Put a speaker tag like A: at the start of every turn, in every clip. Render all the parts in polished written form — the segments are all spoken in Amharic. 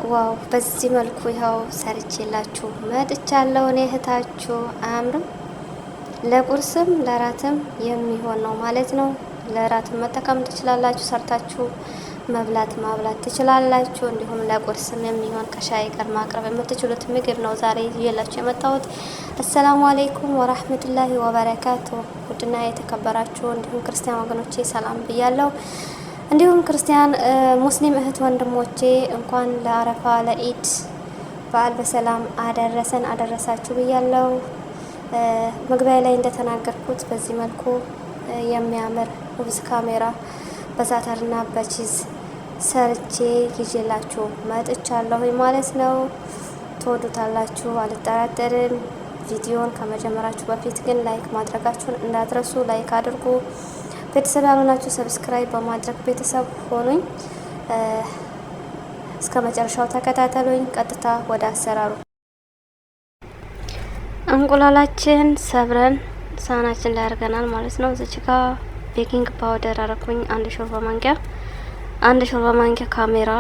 A: ዋው! በዚህ መልኩ ይኸው ሰርቼላችሁ መጥቻለሁ። እኔ እህታችሁ አያምርም? ለቁርስም ለራትም የሚሆን ነው ማለት ነው። ለራትም መጠቀም ትችላላችሁ፣ ሰርታችሁ መብላት ማብላት ትችላላችሁ። እንዲሁም ለቁርስም የሚሆን ከሻይ ጋር ማቅረብ የምትችሉት ምግብ ነው ዛሬ ይዤላችሁ የመጣሁት። አሰላሙ አለይኩም ወራህመቱላሂ ወበረካቱ። ውድና የተከበራችሁ እንዲሁም ክርስቲያን ወገኖቼ ሰላም ብያለሁ። እንዲሁም ክርስቲያን ሙስሊም እህት ወንድሞቼ እንኳን ለአረፋ ለኢድ በዓል በሰላም አደረሰን አደረሳችሁ ብያለሁ። መግቢያ ላይ እንደተናገርኩት በዚህ መልኩ የሚያምር ውብዝ ካሜራ በዛተርና በቺዝ ሰርቼ ይዤላችሁ መጥቻለሁ ማለት ነው። ትወዱታላችሁ አልጠራጠርም። ቪዲዮን ከመጀመራችሁ በፊት ግን ላይክ ማድረጋችሁን እንዳትረሱ። ላይክ አድርጉ። ቤተሰብ ያልሆናችሁ ሰብስክራይብ በማድረግ ቤተሰብ ሆኑኝ። እስከ መጨረሻው ተከታተሉኝ። ቀጥታ ወደ አሰራሩ። እንቁላላችን ሰብረን ሳህናችን ላይ አድርገናል ማለት ነው። እዚች ጋ ቤኪንግ ፓውደር አረኩኝ አንድ ሾርባ ማንኪያ ካሜራ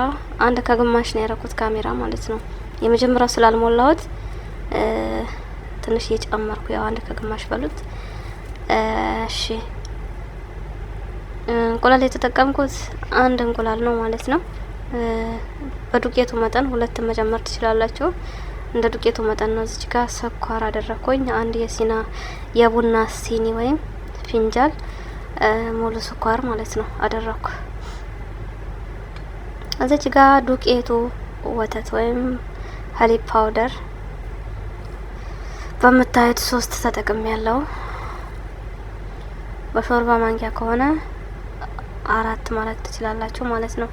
A: አንድ ከግማሽ ነው ያረኩት ካሜራ ማለት ነው። የመጀመሪያው ስላልሞላሁት ትንሽ እየጨመርኩ ያው አንድ ከግማሽ በሉት። እሺ እንቁላል የተጠቀምኩት አንድ እንቁላል ነው ማለት ነው። በዱቄቱ መጠን ሁለት መጨመር ትችላላችሁ። እንደ ዱቄቱ መጠን ነው። እዚህ ጋር ስኳር አደረኩኝ አንድ የቡና ሲኒ ወይም ፊንጃል ሙሉ ስኳር ማለት ነው አደረኩ። እዚህ ጋር ዱቄቱ ወተት ወይም ሀሊብ ፓውደር በምታዩት 3 ተጠቅም ያለው። በሾርባ ማንኪያ ከሆነ 4 ማለት ትችላላችሁ ማለት ነው።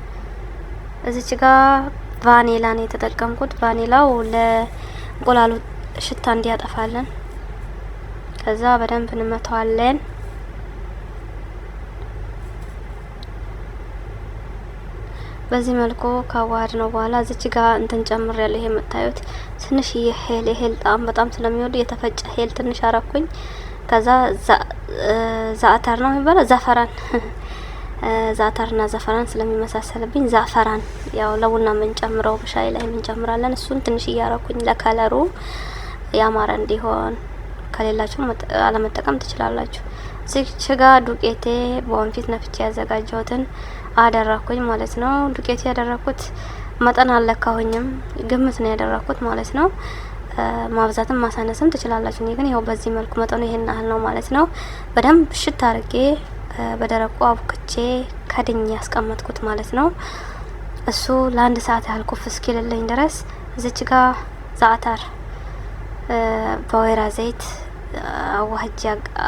A: እዚች ጋር ቫኒላ ነው የተጠቀምኩት። ቫኒላው ለእንቁላሉ ሽታ እንዲያጠፋለን። ከዛ በደንብ እንመታዋለን። በዚህ መልኩ ካዋሃድ ነው በኋላ እዚች ጋር እንትን ጨምር ያለ ይሄ የምታዩት ትንሽ የሄል ጣም በጣም ስለሚወዱ የተፈጨ ሄል ትንሽ አረኩኝ። ከዛ ዛአተር ነው የሚባለው ዘፈራን ዛአተርና ዘፈራን ስለሚመሳሰልብኝ ዛፈራን ያው ለቡና የምንጨምረው በሻይ ላይ የምንጨምራለን። እሱን ትንሽ እያረኩኝ ለከለሩ ያማረ እንዲሆን፣ ከሌላችሁ አለመጠቀም ትችላላችሁ። እዚች ጋ ዱቄቴ በወንፊት ነፍቼ ያዘጋጀሁትን አደረኩኝ ማለት ነው። ዱቄቴ ያደረኩት መጠን አለካሁኝም ግምት ነው ያደረኩት ማለት ነው። ማብዛትም ማሳነስም ትችላላችሁ። እኔ ግን ያው በዚህ መልኩ መጠኑ ይሄን ያህል ነው ማለት ነው። በደንብ ሽት አርጌ በደረቁ አቡክቼ ከድኝ ያስቀመጥኩት ማለት ነው። እሱ ለአንድ ሰዓት ያህል ኩፍ እስኪልልኝ ድረስ እዚች ጋር ዛአተር በወይራ ዘይት አዋህጄ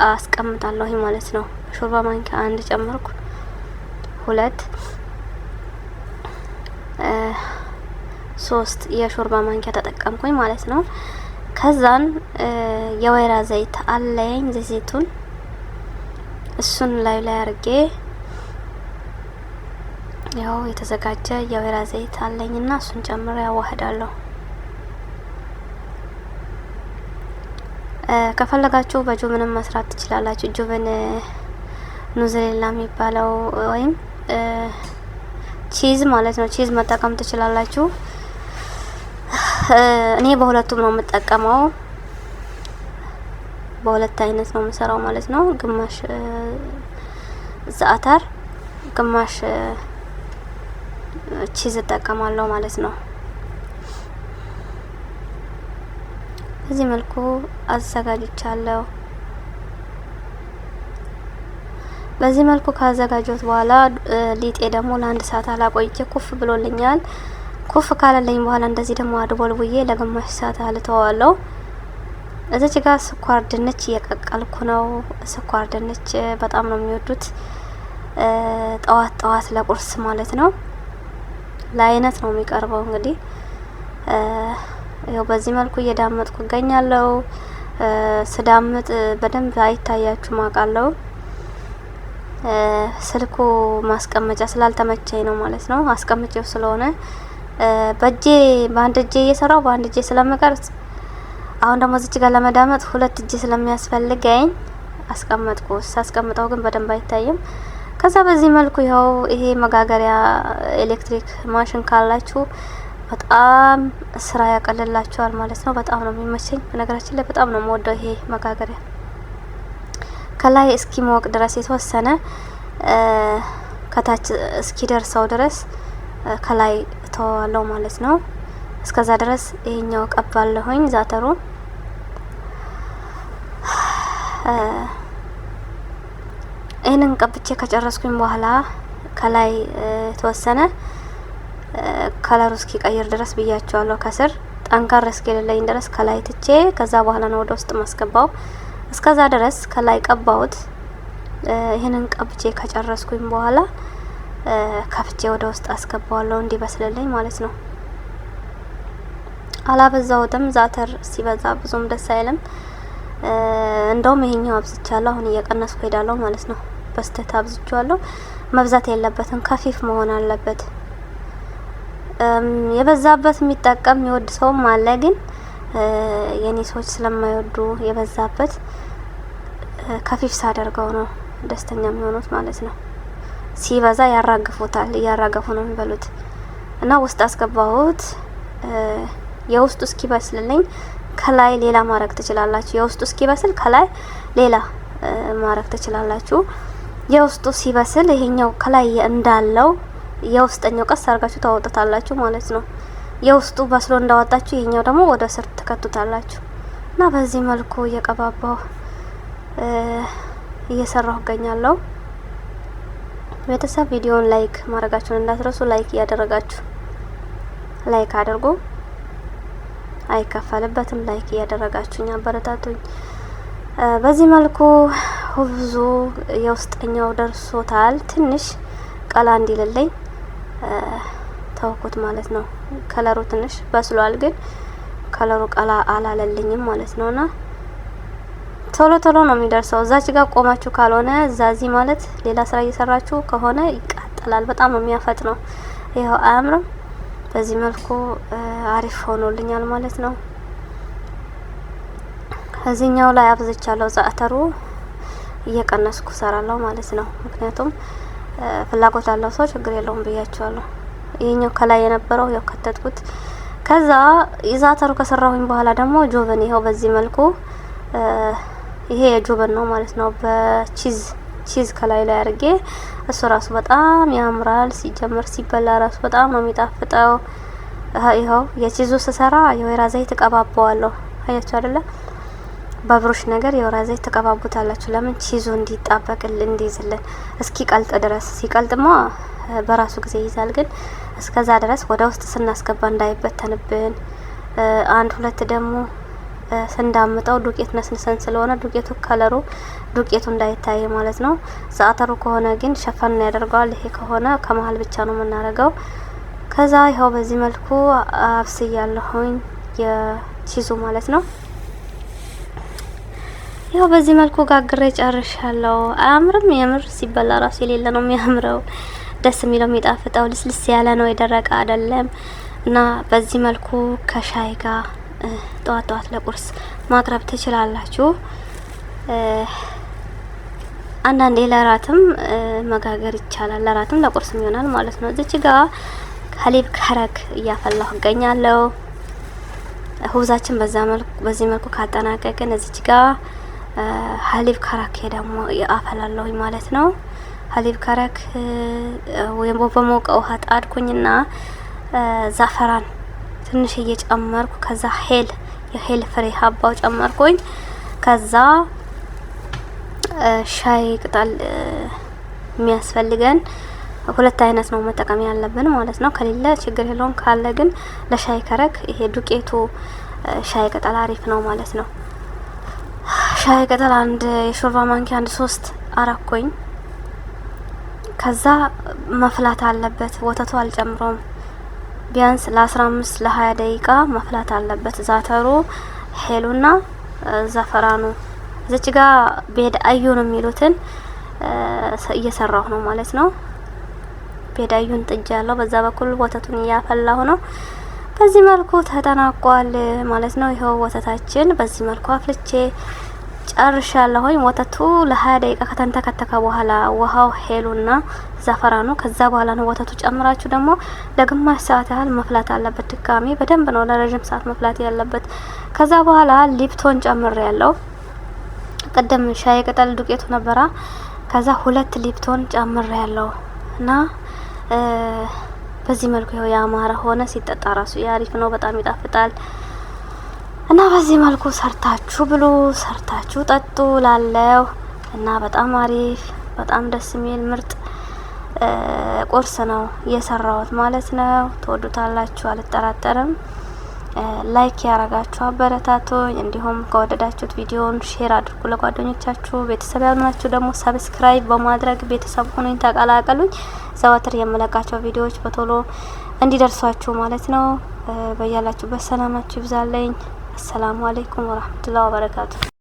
A: አስቀምጣለሁ ማለት ነው። ሾርባ ማንኪያ አንድ ጨመርኩ፣ 2 3 የሾርባ ማንኪያ ተጠቀምኩኝ ማለት ነው። ከዛን የወይራ ዘይት አለኝ ዘይቱን እሱን ላይ አርጌ ያው የተዘጋጀ የወይራ ዘይት አለኝና እሱን ጨምሬ ያዋህዳለሁ። ከፈለጋችሁ በጁብንም መስራት ትችላላችሁ። ጁብን ኑዝሌላ የሚባለው ወይም ቺዝ ማለት ነው። ቺዝ መጠቀም ትችላላችሁ። እኔ በሁለቱም ነው የምጠቀመው። በሁለት አይነት ነው የምሰራው ማለት ነው። ግማሽ ዛአተር ግማሽ ቺዝ እጠቀማለሁ ማለት ነው። በዚህ መልኩ አዘጋጅቻለሁ። በዚህ መልኩ ካዘጋጀሁት በኋላ ሊጤ ደግሞ ለአንድ ሰዓት አላቆይቼ ኩፍ ብሎልኛል። ኩፍ ካለልኝ በኋላ እንደዚህ ደግሞ አድቦልቡዬ ለግማሽ ሰዓት አልተዋለሁ። እዚህ ጋር ስኳር ድንች እየቀቀልኩ ነው። ስኳር ድንች በጣም ነው የሚወዱት ጠዋት ለቁርስ ማለት ነው። ለአይነት ነው የሚቀርበው። እንግዲህ ያው በዚህ መልኩ እየዳመጥኩ እገኛለሁ። ስዳምጥ በደንብ አይታያችሁም አውቃለሁ። ስልኩ ማስቀመጫ ስላልተመቸኝ ነው ማለት ነው። አስቀምጬው ስለሆነ በእጄ በአንድ እጄ እየሰራው በአንድ እጄ ስለምቀርጽ አሁን ደግሞ እዚህ ጋር ለመዳመጥ 2 እጅ ስለሚያስፈልገኝ አስቀመጥኩ። ሳስቀምጠው ግን በደንብ አይታይም። ከዛ በዚህ መልኩ ያው ይሄ መጋገሪያ ኤሌክትሪክ ማሽን ካላችሁ በጣም ስራ ያቀልላችኋል ማለት ነው። በጣም ነው የሚመቸኝ። በነገራችን ላይ በጣም ነው የምወደው ይሄ መጋገሪያ። ከላይ እስኪሞቅ ድረስ የተወሰነ ከታች እስኪደርሰው ድረስ ከላይ ተዋለው ማለት ነው። እስከዛ ድረስ ይሄኛው ቀባለሁኝ ዛተሩ ይሄንን ቀብቼ ከጨረስኩኝ በኋላ ከላይ የተወሰነ ከለሩ እስኪቀይር ድረስ ብያቸዋለሁ። ከስር ጠንካራ እስኪልለኝ ድረስ ከላይ ትቼ ከዛ በኋላ ነው ወደ ውስጥ ማስገባው። እስከዛ ድረስ ከላይ ቀባውት። ይሄንን ቀብቼ ከጨረስኩኝ በኋላ ከፍቼ ወደ ውስጥ አስገባዋለሁ እንዲበስልልኝ ማለት ነው። አላበዛውትም። ዛተር ሲበዛ ብዙም ደስ አይልም። እንደውም ይሄኛው አብዝቻለሁ። አሁን እየቀነስኩ ሄዳለሁ ማለት ነው። በስተት አብዝቻለሁ። መብዛት የለበትም፣ ከፊፍ መሆን አለበት። የበዛበት የሚጠቀም የሚወድ ሰውም አለ። ግን የኔ ሰዎች ስለማይወዱ የበዛበት ከፊፍ ሳደርገው ነው ደስተኛ የሚሆኑት ማለት ነው። ሲበዛ ያራግፉታል፣ እያራገፉ ነው የሚበሉት። እና ውስጥ አስገባሁት። የውስጡ እስኪበስልልኝ ከላይ ሌላ ማረግ ትችላላችሁ። የውስጡ እስኪበስል ከላይ ሌላ ማረግ ትችላላችሁ። የውስጡ ሲበስል ይሄኛው ከላይ እንዳለው የውስጠኛው ቀስ አርጋችሁ ታወጣታላችሁ ማለት ነው። የውስጡ በስሎ እንዳወጣችሁ ይሄኛው ደግሞ ወደ ስር ትከቱታላችሁ። እና በዚህ መልኩ እየቀባባው እየሰራሁ እገኛለሁ። ቤተሰብ ቪዲዮውን ላይክ ማድረጋችሁን እንዳትረሱ። ላይክ እያደረጋችሁ ላይክ አድርጉ፣ አይከፈልበትም። ላይክ እያደረጋችሁኝ አበረታቱኝ። በዚህ መልኩ ብዙ የውስጠኛው ደርሶታል። ትንሽ ቀላ እንዲልልኝ ተውኩት ማለት ነው። ከለሩ ትንሽ በስሏል፣ ግን ከለሩ ቀላ አላለልኝም ማለት ነውና ቶሎ ቶሎ ነው የሚደርሰው። እዛች ጋር ቆማችሁ ካልሆነ እዛዚህ ማለት ሌላ ስራ እየሰራችሁ ከሆነ ይቃጠላል። በጣም ነው የሚያፈጥነው። ይኸው አያምርም? በዚህ መልኩ አሪፍ ሆኖልኛል ማለት ነው። እዚህኛው ላይ አብዝቻለሁ። ዛተሩ እየቀነስኩ ሰራለሁ ማለት ነው። ምክንያቱም ፍላጎት ያለው ሰው ችግር የለውም ብያቸዋለሁ። ይሄኛው ከላይ የነበረው ያው ከተትኩት። ከዛ ዛተሩ ከሰራሁኝ በኋላ ደግሞ ጆበን ይኸው በዚህ መልኩ ይሄ የጆበን ነው ማለት ነው። በቺዝ ከላይ ላይ አድርጌ እሱ ራሱ በጣም ያምራል። ሲጀመር ሲበላ ራሱ በጣም ነው የሚጣፍጠው። ይኸው የቺዙ ስሰራ የወይራ ዘይት ተቀባባዋለሁ። አያችሁ አይደለ? በብሩሽ ነገር የወይራ ዘይት ተቀባቡታላችሁ። ለምን ቺዙ እንዲጣበቅልን እንዲይዝልን እስኪ ቀልጥ ድረስ። ሲቀልጥማ በራሱ ጊዜ ይይዛል። ግን እስከዛ ድረስ ወደ ውስጥ ስናስገባ እንዳይበተንብን፣ አንድ ሁለት ደግሞ ስንዳምጠው ዱቄት ነስንሰን ስለሆነ ዱቄቱ ከለሩ ዱቄቱ እንዳይታይ ማለት ነው። ዛተሩ ከሆነ ግን ሸፈን ያደርገዋል። ይሄ ከሆነ ከመሀል ብቻ ነው የምናደርገው። ከዛ ይኸው በዚህ መልኩ አብስያለሁኝ የቺዙ ማለት ነው። ይኸው በዚህ መልኩ ጋግሬ ጨርሻለሁ። አያምርም? የምር ሲበላ ራሱ የሌለ ነው የሚያምረው። ደስ የሚለው የሚጣፍጠው ልስልስ ያለ ነው፣ የደረቀ አይደለም። እና በዚህ መልኩ ከሻይ ጋር ጠዋት ጠዋት ለቁርስ ማቅረብ ትችላላችሁ። አንዳንዴ ለራትም መጋገር ይቻላል። ለራትም ለቁርስም ይሆናል ማለት ነው። እዚች ጋር ሀሊብ ከረክ እያፈላሁ እገኛለሁ። ሁብዛችን በዚህ መልኩ ካጠናቀቅን እዚች ጋር ሀሊብ ከረክ ደግሞ አፈላለሁ ማለት ነው። ሀሊብ ከረክ ወይም በሞቀ ውሃ ጣድኩኝና ዛፈራን ትንሽ እየጨመርኩ ከዛ የሄል ፍሬ ሀባው ጨመርኩኝ። ከዛ ሻይ ቅጠል የሚያስፈልገን ሁለት አይነት ነው መጠቀም ያለብን ማለት ነው። ከሌለ ችግር የለውም። ካለ ግን ለሻይ ከረክ ይሄ ዱቄቱ ሻይ ቅጠል አሪፍ ነው ማለት ነው። ሻይ ቅጠል አንድ የሾርባ ማንኪያ 3 አረኩኝ። ከዛ መፍላት አለበት። ወተቱ አልጨምረውም። ቢያንስ ለ15 ለ20 ደቂቃ መፍላት አለበት። ዛተሩ ሄሉና ዘፈራኑ እዚች ጋር ቤድ አዩን የሚሉትን እየሰራሁ ነው ማለት ነው። ቤድ አዩን ጥጃለሁ። በዛ በኩል ወተቱን እያፈላሁ ነው። በዚህ መልኩ ተጠናቋል ማለት ነው። ይኸው ወተታችን በዚህ መልኩ አፍልቼ ጨርሻለሁኝ። ወተቱ ለ20 ደቂቃ ከተንተከተከ በኋላ ውሃው ሄሉና ዘፈራኑ ከዛ በኋላ ነው ወተቱ ጨምራችሁ ደግሞ ለግማሽ ሰዓት ያህል መፍላት አለበት። ድጋሚ በደንብ ነው ለረጅም ሰዓት መፍላት ያለበት። ከዛ በኋላ ሊፕቶን ጨምር ያለው ቀደም ሻይ ቅጠል ዱቄቱ ነበራ። ከዛ 2 ሊፕቶን ጨምር ያለው እና በዚህ መልኩ ይኸው ያማረ ሆነ። ሲጠጣ ራሱ ያሪፍ ነው፣ በጣም ይጣፍጣል። እና በዚህ መልኩ ሰርታችሁ ብሉ፣ ሰርታችሁ ጠጡ ላለው እና በጣም አሪፍ በጣም ደስ የሚል ምርጥ ቁርስ ነው የሰራሁት ማለት ነው። ትወዱታላችሁ አልጠራጠርም። ላይክ ያረጋችሁ አበረታቱኝ። እንዲሁም ከወደዳችሁት ቪዲዮውን ሼር አድርጉ ለጓደኞቻችሁ። ቤተሰብ ያልሆናችሁ ደግሞ ሰብስክራይብ በማድረግ ቤተሰብ ሆኑኝ፣ ተቀላቀሉኝ። ዘወትር የምለቃቸው ቪዲዮዎች በቶሎ እንዲደርሷችሁ ማለት ነው። በያላችሁበት ሰላማችሁ ይብዛልኝ። አሰላሙ አለይኩም ወራህመቱላሂ ወበረካቱ።